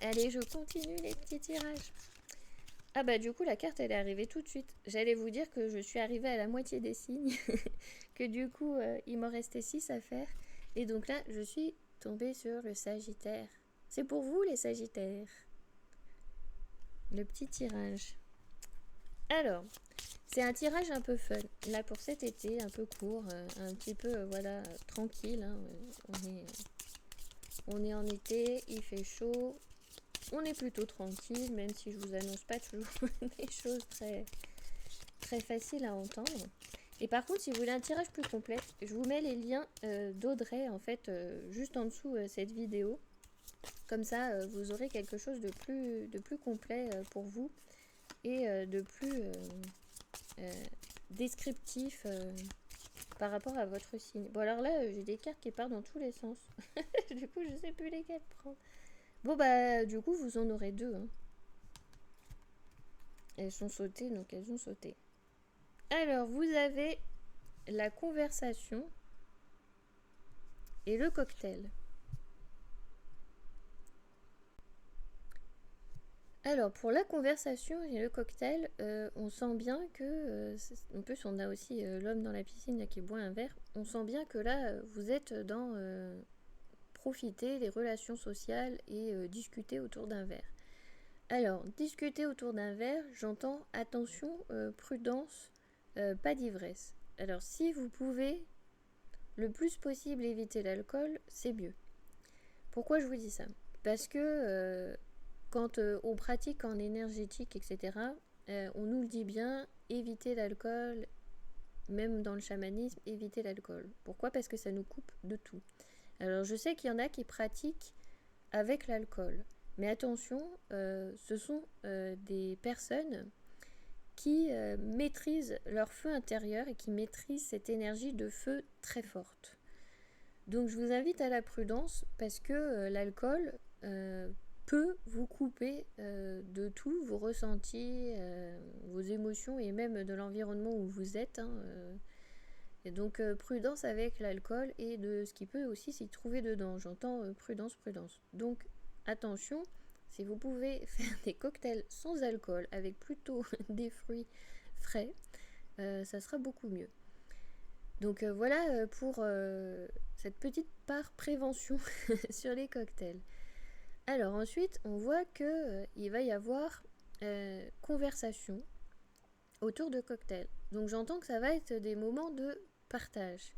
Allez, je continue les petits tirages. Ah bah du coup la carte elle est arrivée tout de suite. J'allais vous dire que je suis arrivée à la moitié des signes, que du coup il m'en restait 6 à faire. Et donc là je suis tombée sur le Sagittaire. C'est pour vous les Sagittaires. Le petit tirage. Alors, c'est un tirage un peu fun. Là pour cet été, un peu court, un petit peu voilà tranquille. Hein. On est en été, il fait chaud. On est plutôt tranquille, même si je vous annonce pas toujours des choses très faciles à entendre. Et par contre, si vous voulez un tirage plus complet, je vous mets les liens d'Audrey en fait juste en dessous cette vidéo. Comme ça, vous aurez quelque chose de plus complet pour vous et de plus descriptif par rapport à votre signe. Bon alors là, j'ai des cartes qui partent dans tous les sens. Du coup, je sais plus lesquelles prendre. Bon bah du coup, vous en aurez deux. Hein. Elles sont sautées, donc elles ont sauté. Alors, vous avez la conversation et le cocktail. Alors, pour la conversation et le cocktail, on sent bien que... en plus, on a aussi l'homme dans la piscine là, qui boit un verre. On sent bien que là, vous êtes dans profiter des relations sociales et discuter autour d'un verre. Alors, discuter autour d'un verre, j'entends attention, prudence, pas d'ivresse. Alors, si vous pouvez le plus possible éviter l'alcool, c'est mieux. Pourquoi je vous dis ça? Parce que quand on pratique en énergétique, etc., on nous le dit bien, éviter l'alcool, même dans le chamanisme, éviter l'alcool. Pourquoi? Parce que ça nous coupe de tout. Alors, je sais qu'il y en a qui pratiquent avec l'alcool. Mais attention, ce sont des personnes qui maîtrisent leur feu intérieur et qui maîtrisent cette énergie de feu très forte. Donc je vous invite à la prudence parce que l'alcool peut vous couper de tout, vos ressentis, vos émotions et même de l'environnement où vous êtes. Hein, et donc prudence avec l'alcool et de ce qui peut aussi s'y trouver dedans. J'entends prudence. Donc attention, si vous pouvez faire des cocktails sans alcool avec plutôt des fruits frais, ça sera beaucoup mieux. Donc voilà pour cette petite part prévention sur les cocktails. Alors ensuite, on voit que il va y avoir conversation autour de cocktails. Donc j'entends que ça va être des moments de partage.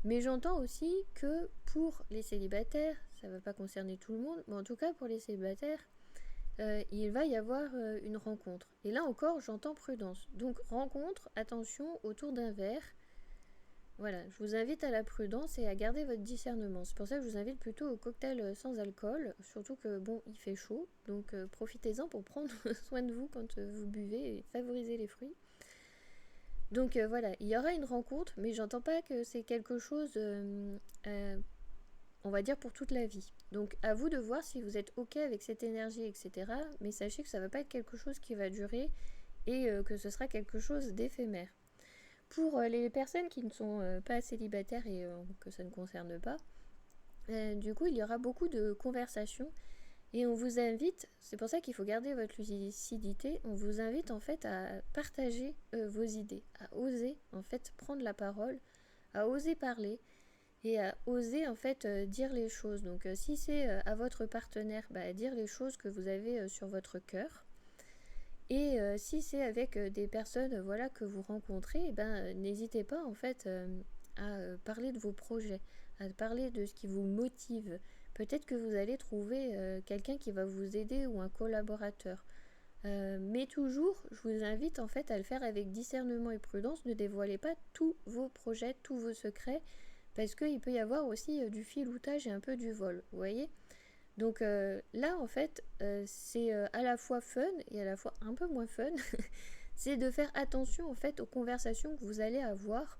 Mais j'entends aussi que pour les célibataires, ça ne va pas concerner tout le monde, mais en tout cas pour les célibataires, il va y avoir une rencontre. Et là encore, j'entends prudence. Donc rencontre, attention, autour d'un verre. Voilà, je vous invite à la prudence et à garder votre discernement. C'est pour ça que je vous invite plutôt au cocktail sans alcool, surtout que bon, il fait chaud, donc profitez-en pour prendre soin de vous quand vous buvez et favoriser les fruits. Donc voilà, il y aura une rencontre, mais j'entends pas que c'est quelque chose, on va dire, pour toute la vie. Donc à vous de voir si vous êtes ok avec cette énergie, etc. Mais sachez que ça va pas être quelque chose qui va durer et que ce sera quelque chose d'éphémère. Pour les personnes qui ne sont pas célibataires et que ça ne concerne pas, du coup il y aura beaucoup de conversations et on vous invite, c'est pour ça qu'il faut garder votre lucidité, on vous invite en fait à partager vos idées, à oser en fait prendre la parole, à oser parler et à oser en fait dire les choses. Donc si c'est à votre partenaire, dire les choses que vous avez sur votre cœur. Et si c'est avec des personnes voilà, que vous rencontrez, n'hésitez pas en fait à parler de vos projets, à parler de ce qui vous motive. Peut-être que vous allez trouver quelqu'un qui va vous aider ou un collaborateur. Mais toujours, je vous invite en fait à le faire avec discernement et prudence. Ne dévoilez pas tous vos projets, tous vos secrets, parce qu'il peut y avoir aussi du filoutage et un peu du vol, vous voyez. Donc là, en fait, c'est à la fois fun et à la fois un peu moins fun. C'est de faire attention, en fait, aux conversations que vous allez avoir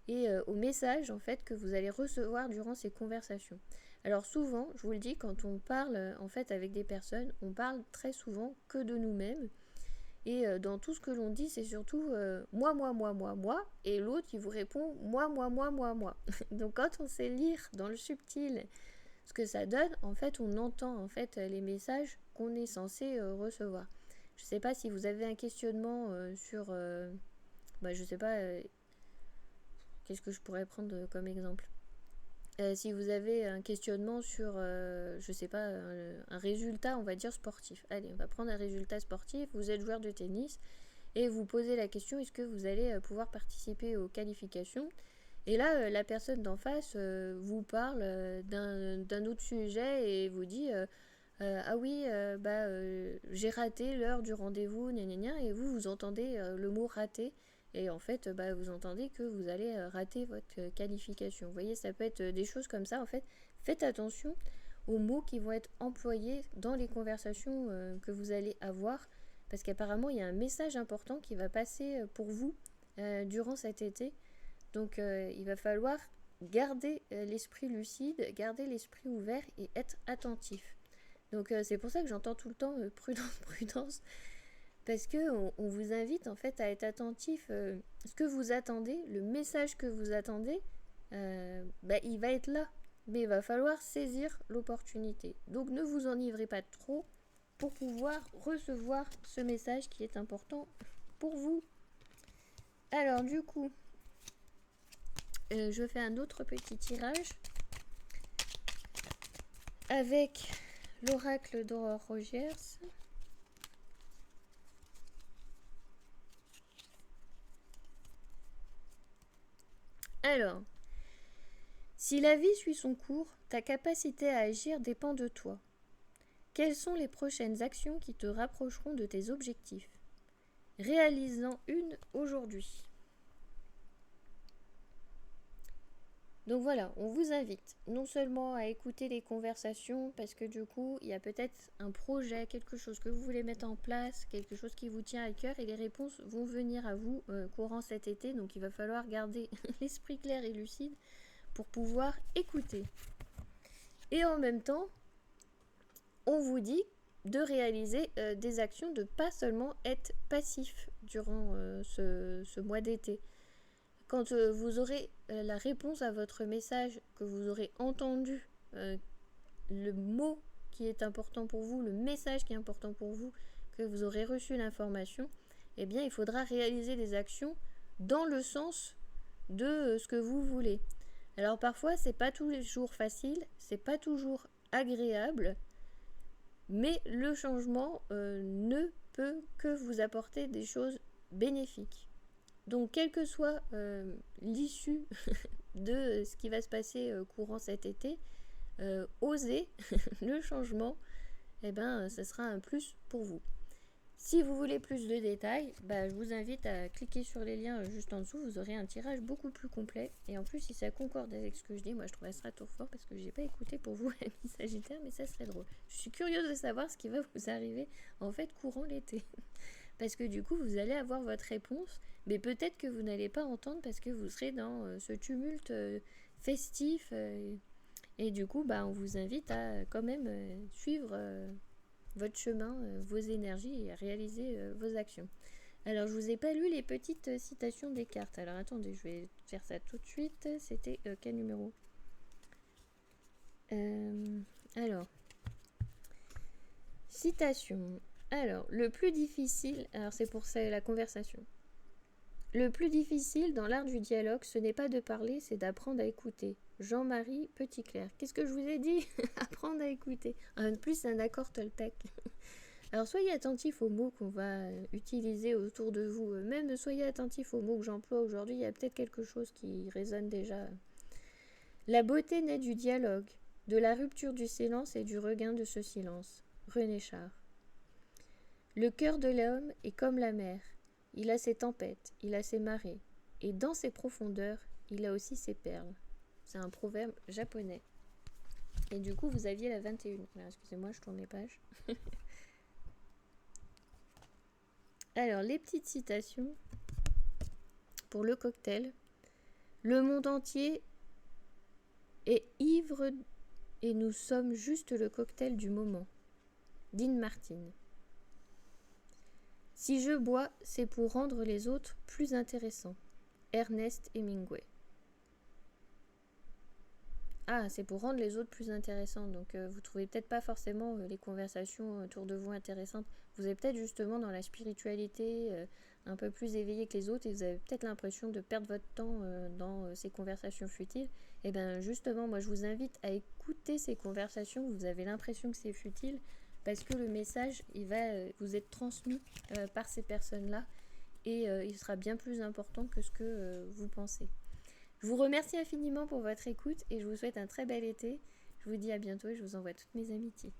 et aux messages, en fait, que vous allez recevoir durant ces conversations. Alors souvent, je vous le dis, quand on parle, en fait, avec des personnes, on parle très souvent que de nous-mêmes. Et dans tout ce que l'on dit, c'est surtout moi, et l'autre, il vous répond moi. Donc quand on sait lire dans le subtil Ce que ça donne, en fait, on entend en fait les messages qu'on est censé recevoir. Je ne sais pas si vous avez un questionnement sur... je ne sais pas, qu'est-ce que je pourrais prendre comme exemple. Si vous avez un questionnement sur, je ne sais pas, un résultat, on va dire sportif. Allez, on va prendre un résultat sportif. Vous êtes joueur de tennis et vous posez la question, est-ce que vous allez pouvoir participer aux qualifications? Et là, la personne d'en face vous parle d'un autre sujet et vous dit ah oui, j'ai raté l'heure du rendez-vous, gna gna gna, et vous entendez le mot raté. Et en fait, vous entendez que vous allez rater votre qualification. Vous voyez, ça peut être des choses comme ça. En fait, faites attention aux mots qui vont être employés dans les conversations que vous allez avoir. Parce qu'apparemment, il y a un message important qui va passer pour vous durant cet été. Donc, il va falloir garder l'esprit lucide, garder l'esprit ouvert et être attentif. Donc, c'est pour ça que j'entends tout le temps prudence, prudence. Parce qu'on vous invite en fait à être attentif. Ce que vous attendez, le message que vous attendez, il va être là. Mais il va falloir saisir l'opportunité. Donc, ne vous enivrez pas trop pour pouvoir recevoir ce message qui est important pour vous. Alors, du coup, je fais un autre petit tirage avec l'oracle d'Aurore Rogers. Alors, si la vie suit son cours, ta capacité à agir dépend de toi. Quelles sont les prochaines actions qui te rapprocheront de tes objectifs? Réalise-en une aujourd'hui. Donc voilà, on vous invite non seulement à écouter les conversations, parce que du coup, il y a peut-être un projet, quelque chose que vous voulez mettre en place, quelque chose qui vous tient à cœur, et les réponses vont venir à vous courant cet été. Donc il va falloir garder l'esprit clair et lucide pour pouvoir écouter. Et en même temps, on vous dit de réaliser des actions, de pas seulement être passif durant ce mois d'été. Quand vous aurez la réponse à votre message, que vous aurez entendu le mot qui est important pour vous, le message qui est important pour vous, que vous aurez reçu l'information, eh bien il faudra réaliser des actions dans le sens de ce que vous voulez. Alors parfois c'est pas tous les jours facile, c'est pas toujours agréable, mais le changement ne peut que vous apporter des choses bénéfiques. Donc quelle que soit l'issue de ce qui va se passer courant cet été, osez le changement, ce sera un plus pour vous. Si vous voulez plus de détails, je vous invite à cliquer sur les liens juste en dessous. Vous aurez un tirage beaucoup plus complet. Et en plus, si ça concorde avec ce que je dis, moi je trouve que ça sera trop fort parce que je n'ai pas écouté pour vous la Miss Sagittaire, mais ça serait drôle. Je suis curieuse de savoir ce qui va vous arriver en fait courant l'été. Parce que du coup, vous allez avoir votre réponse, mais peut-être que vous n'allez pas entendre parce que vous serez dans ce tumulte festif. Et du coup, on vous invite à quand même suivre votre chemin, vos énergies et à réaliser vos actions. Alors, je vous ai pas lu les petites citations des cartes. Alors, attendez, je vais faire ça tout de suite. C'était quel numéro? Alors, citation. Alors, le plus difficile... Alors, c'est pour ça la conversation. Le plus difficile dans l'art du dialogue, ce n'est pas de parler, c'est d'apprendre à écouter. Jean-Marie Petitclerc. Qu'est-ce que je vous ai dit? Apprendre à écouter. En plus, c'est un accord Toltec. Alors, soyez attentifs aux mots qu'on va utiliser autour de vous. Même soyez attentifs aux mots que j'emploie aujourd'hui. Il y a peut-être quelque chose qui résonne déjà. La beauté naît du dialogue, de la rupture du silence et du regain de ce silence. René Char. Le cœur de l'homme est comme la mer. Il a ses tempêtes, il a ses marées. Et dans ses profondeurs, il a aussi ses perles. C'est un proverbe japonais. Et du coup, vous aviez la 21. Alors, excusez-moi, je tourne les pages. Alors, les petites citations pour le cocktail. Le monde entier est ivre et nous sommes juste le cocktail du moment. Dean Martin. Si je bois, c'est pour rendre les autres plus intéressants. Ernest Hemingway. Ah, c'est pour rendre les autres plus intéressants. Donc, vous trouvez peut-être pas forcément les conversations autour de vous intéressantes. Vous êtes peut-être justement dans la spiritualité, un peu plus éveillé que les autres, et vous avez peut-être l'impression de perdre votre temps dans ces conversations futiles. Et bien, justement, moi, je vous invite à écouter ces conversations où vous avez l'impression que c'est futile, parce que le message, il va vous être transmis par ces personnes-là, et il sera bien plus important que ce que vous pensez. Je vous remercie infiniment pour votre écoute et je vous souhaite un très bel été. Je vous dis à bientôt et je vous envoie toutes mes amitiés.